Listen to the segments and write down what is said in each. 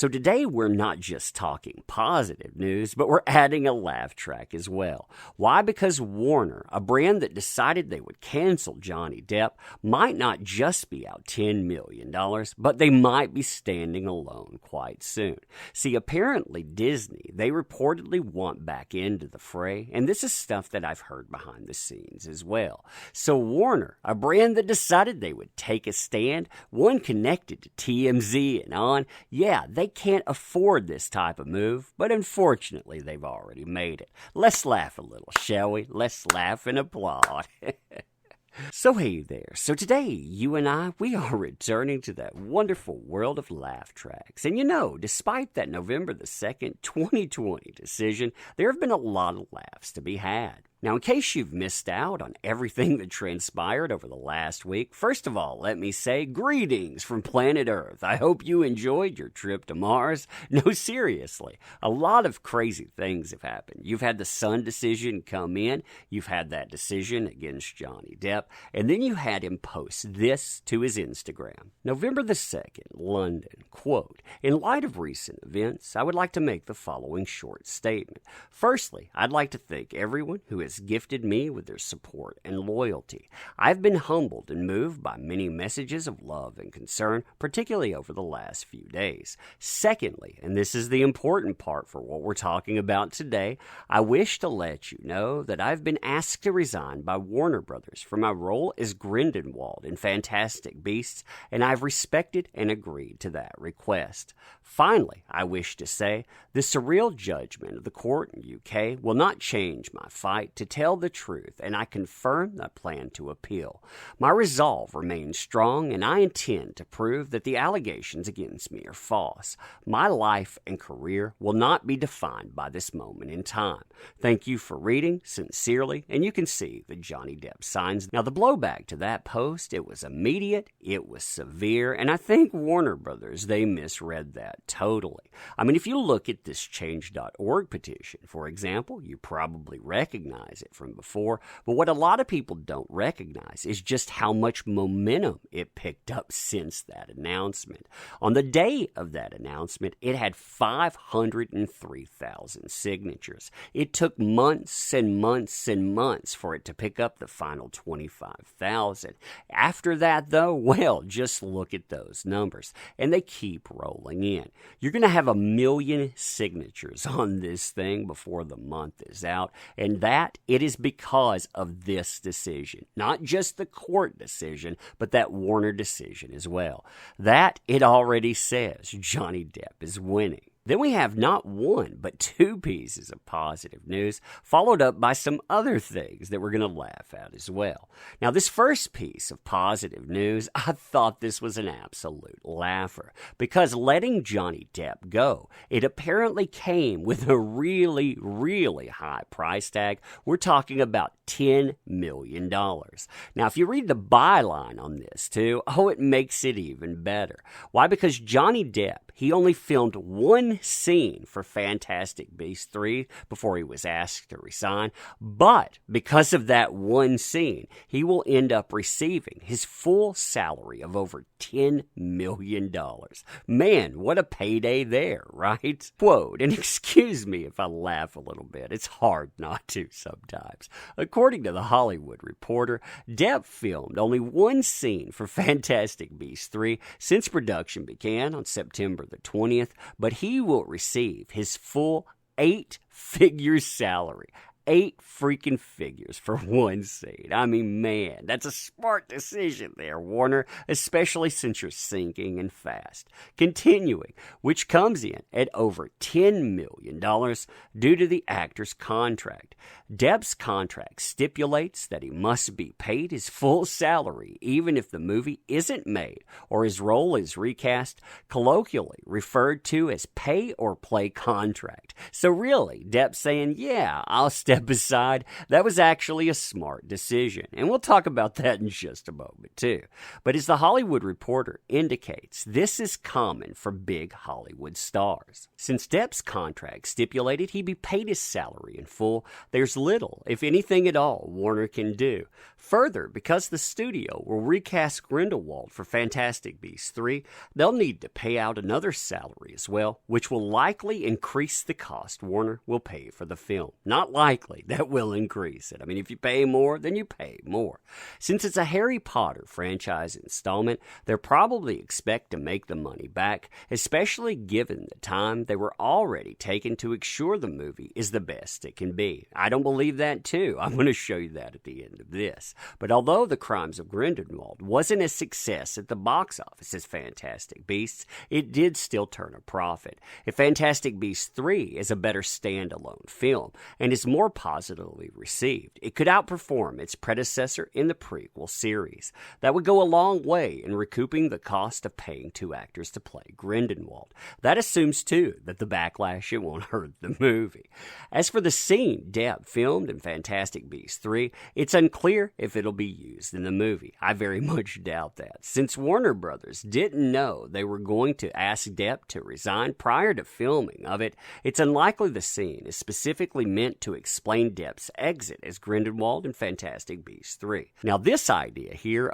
So today we're not just talking positive news, but we're adding a laugh track as well. Why? Because Warner, a brand that decided they would cancel Johnny Depp, might not just be out $10 million, but they might be standing alone quite soon. See, apparently Disney, they reportedly want back into the fray, and this is stuff that I've heard behind the scenes as well. So Warner, a brand that decided they would take a stand, one connected to TMZ and on, yeah, they can't afford this type of move, but unfortunately they've already made it. Let's laugh a little, shall we? Let's laugh and applaud. So hey there, so today you and I, we are returning to that wonderful world of laugh tracks. And you know, despite that November the 2nd, 2020 decision, there have been a lot of laughs to be had. Now, in case you've missed out on everything that transpired over the last week, first of all, let me say greetings from planet Earth. I hope you enjoyed your trip to Mars. No, seriously, a lot of crazy things have happened. You've had the Sun decision come in, you've had that decision against Johnny Depp, and then you had him post this to his Instagram. November the 2nd, London, quote, "In light of recent events, I would like to make the following short statement. Firstly, I'd like to thank everyone who has gifted me with their support and loyalty. I've been humbled and moved by many messages of love and concern, particularly over the last few days. Secondly, and this is the important part for what we're talking about today, I wish to let you know that I've been asked to resign by Warner Brothers for my role as Grindelwald in Fantastic Beasts, and I've respected and agreed to that request. Finally, I wish to say the surreal judgment of the court in UK will not change my fight to tell the truth, and I confirm I plan to appeal. My resolve remains strong, and I intend to prove that the allegations against me are false. My life and career will not be defined by this moment in time. Thank you for reading, sincerely," and you can see the Johnny Depp signs. Now, the blowback to that post, it was immediate, it was severe, and I think Warner Brothers, they misread that totally. I mean, if you look at this change.org petition, for example, you probably recognize it from before, but what a lot of people don't recognize is just how much momentum it picked up since that announcement. On the day of that announcement, it had 503,000 signatures. It took months and months and months for it to pick up the final 25,000. After that, though, well, just look at those numbers, and they keep rolling in. You're going to have 1 million signatures on this thing before the month is out, and that it is because of this decision. Not just the court decision, but that Warner decision as well. That, it already says Johnny Depp is winning. Then we have not one, but two pieces of positive news, followed up by some other things that we're going to laugh at as well. Now, this first piece of positive news, I thought this was an absolute laugher, because letting Johnny Depp go, it apparently came with a really, really high price tag. We're talking about $10 million. Now, if you read the byline on this, too, it makes it even better. Why? Because Johnny Depp, he only filmed one scene for Fantastic Beasts 3 before he was asked to resign, but because of that one scene, he will end up receiving his full salary of over $10 million. Man, what a payday there, right? Quote, and excuse me if I laugh a little bit, it's hard not to sometimes. According to The Hollywood Reporter, Depp filmed only one scene for Fantastic Beasts 3 since production began on September the 20th, but he will receive his full 8-figure salary. 8 freaking figures for one scene. I mean, man, that's a smart decision there, Warner, especially since you're sinking and fast. Continuing, which comes in at over $10 million due to the actor's contract. Depp's contract stipulates that he must be paid his full salary even if the movie isn't made or his role is recast, colloquially referred to as pay or play contract. So really, Depp's saying, yeah, I'll stay Depp aside, that was actually a smart decision, and we'll talk about that in just a moment too. But as the Hollywood Reporter indicates, this is common for big Hollywood stars. Since Depp's contract stipulated he be paid his salary in full, there's little, if anything at all, Warner can do. Further, because the studio will recast Grindelwald for Fantastic Beasts 3, they'll need to pay out another salary as well, which will likely increase the cost Warner will pay for the film. Not likely, that will increase it. I mean, if you pay more, then you pay more. Since it's a Harry Potter franchise installment, they'll probably expect to make the money back, especially given the time they were already taking to ensure the movie is the best it can be. I don't believe that too. I'm going to show you that at the end of this. But although The Crimes of Grindelwald wasn't a success at the box office as Fantastic Beasts, it did still turn a profit. If Fantastic Beasts 3 is a better standalone film and is more positively received, it could outperform its predecessor in the prequel series. That would go a long way in recouping the cost of paying two actors to play Grindelwald. That assumes, too, that the backlash, it won't hurt the movie. As for the scene Depp filmed in Fantastic Beasts 3, it's unclear if it'll be used in the movie. I very much doubt that. Since Warner Brothers didn't know they were going to ask Depp to resign prior to filming of it, it's unlikely the scene is specifically meant to explain Depp's exit as Grindelwald in Fantastic Beasts 3. Now this idea here,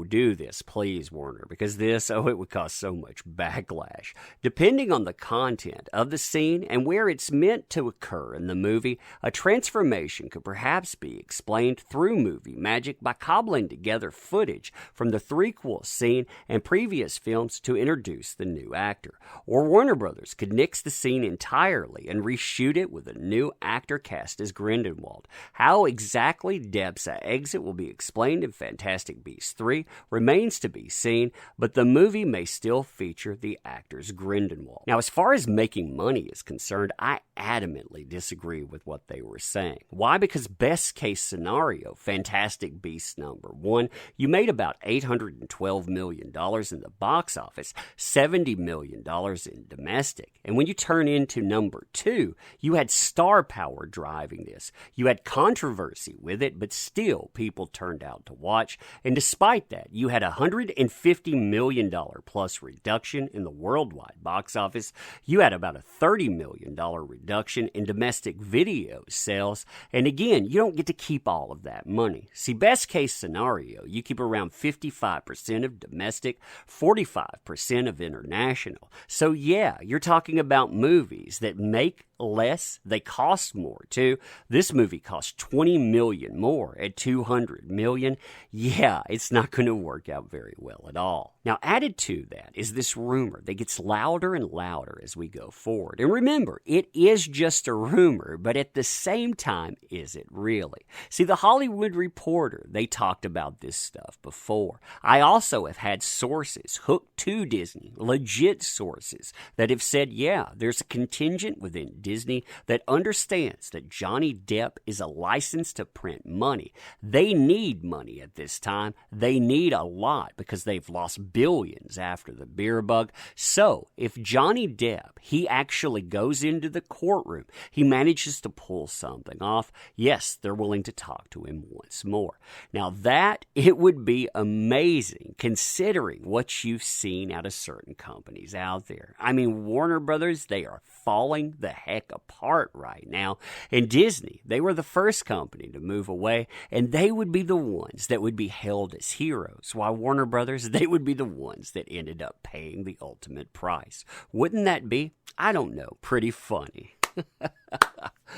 do this please Warner, because this, it would cause so much backlash. Depending on the content of the scene and where it's meant to occur in the movie, a transformation could perhaps be explained through movie magic by cobbling together footage from the threequel scene and previous films to introduce the new actor. Or Warner Brothers could nix the scene entirely and reshoot it with a new actor cast as Grindelwald. How exactly Depp's exit will be explained in Fantastic Beasts 3 remains to be seen, but the movie may still feature the actor's Grindelwald. Now, as far as making money is concerned, I adamantly disagree with what they were saying. Why? Because best case scenario, Fantastic Beasts number 1, you made about $812 million in the box office, $70 million in domestic. And when you turn into number 2, you had star power driving this. You had controversy with it, but still people turned out to watch. And despite that, you had a $150 million plus reduction in the worldwide box office. You had about a $30 million reduction in domestic video sales. And again, you don't get to keep all of that money. See, best case scenario, you keep around 55% of domestic, 45% of international. So yeah, you're talking about movies that make less, they cost more too. This movie cost $20 million more at $200 million. Yeah, it's not going to work out very well at all. Now, added to that is this rumor that gets louder and louder as we go forward. And remember, it is just a rumor, but at the same time, is it really? See, the Hollywood Reporter, they talked about this stuff before. I also have had sources hooked to Disney, legit sources, that have said, yeah, there's a contingent within Disney that understands that Johnny Depp is a license to print money. They need money at this time. They need a lot because they've lost billions after the beer bug. So if Johnny Depp, he actually goes into the courtroom, he manages to pull something off, yes, they're willing to talk to him once more. Now that, it would be amazing considering what you've seen out of certain companies out there. I mean, Warner Brothers, they are falling the heck apart right now. And Disney, they were the first company to move away, and they would be the ones that would be held as heroes, while Warner Brothers, they would be the ones that ended up paying the ultimate price. Wouldn't that be, I don't know, pretty funny?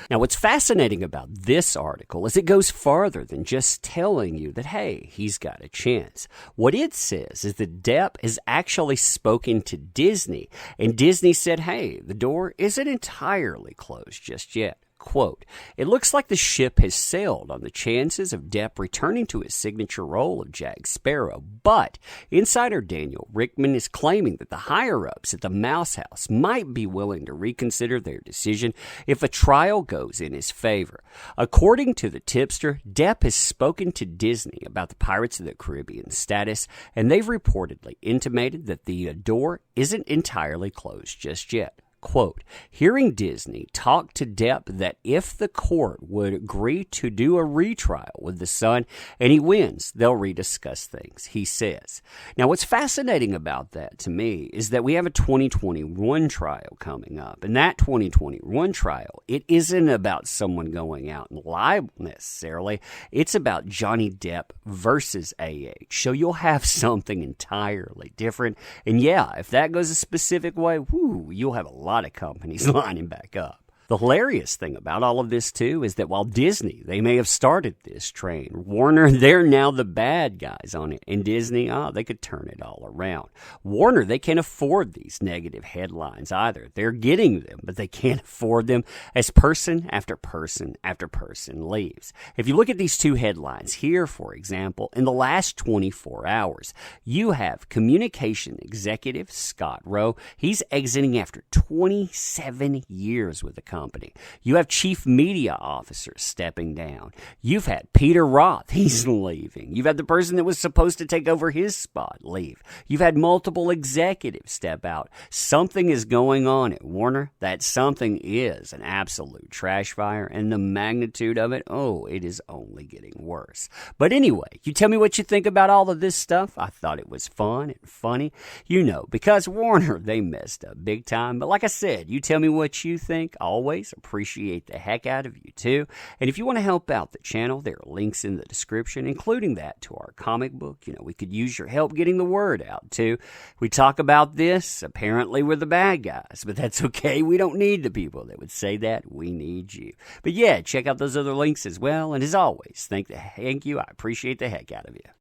Now, what's fascinating about this article is it goes farther than just telling you that, hey, he's got a chance. What it says is that Depp has actually spoken to Disney, and Disney said, hey, the door isn't entirely closed just yet. Quote, it looks like the ship has sailed on the chances of Depp returning to his signature role of Jack Sparrow, but insider Daniel Rickman is claiming that the higher-ups at the Mouse House might be willing to reconsider their decision if a trial goes in his favor. According to the tipster, Depp has spoken to Disney about the Pirates of the Caribbean status, and they've reportedly intimated that the door isn't entirely closed just yet. Quote, hearing Disney talk to Depp that if the court would agree to do a retrial with the son and he wins, they'll rediscuss things, he says. Now, what's fascinating about that to me is that we have a 2021 trial coming up. And that 2021 trial, it isn't about someone going out and libel necessarily. It's about Johnny Depp versus AH. So you'll have something entirely different. And yeah, if that goes a specific way, you'll have a lot of companies lining back up. The hilarious thing about all of this, too, is that while Disney, they may have started this train, Warner, they're now the bad guys on it. And Disney, they could turn it all around. Warner, they can't afford these negative headlines either. They're getting them, but they can't afford them as person after person after person leaves. If you look at these two headlines here, for example, in the last 24 hours, you have communication executive Scott Rowe. He's exiting after 27 years with the company. You have chief media officer stepping down. You've had Peter Roth. He's leaving. You've had the person that was supposed to take over his spot leave. You've had multiple executives step out. Something is going on at Warner. That something is an absolute trash fire, and the magnitude of it, it is only getting worse. But anyway, you tell me what you think about all of this stuff. I thought it was fun and funny. Because Warner, they messed up big time. But like I said, you tell me what you think. Always appreciate the heck out of you too. And if you want to help out the channel, there are links in the description, including that to our comic book. We could use your help getting the word out too. We talk about this. Apparently we're the bad guys, but that's okay. We don't need the people that would say that. We need you. But yeah, check out those other links as well. And as always, thank you. I appreciate the heck out of you.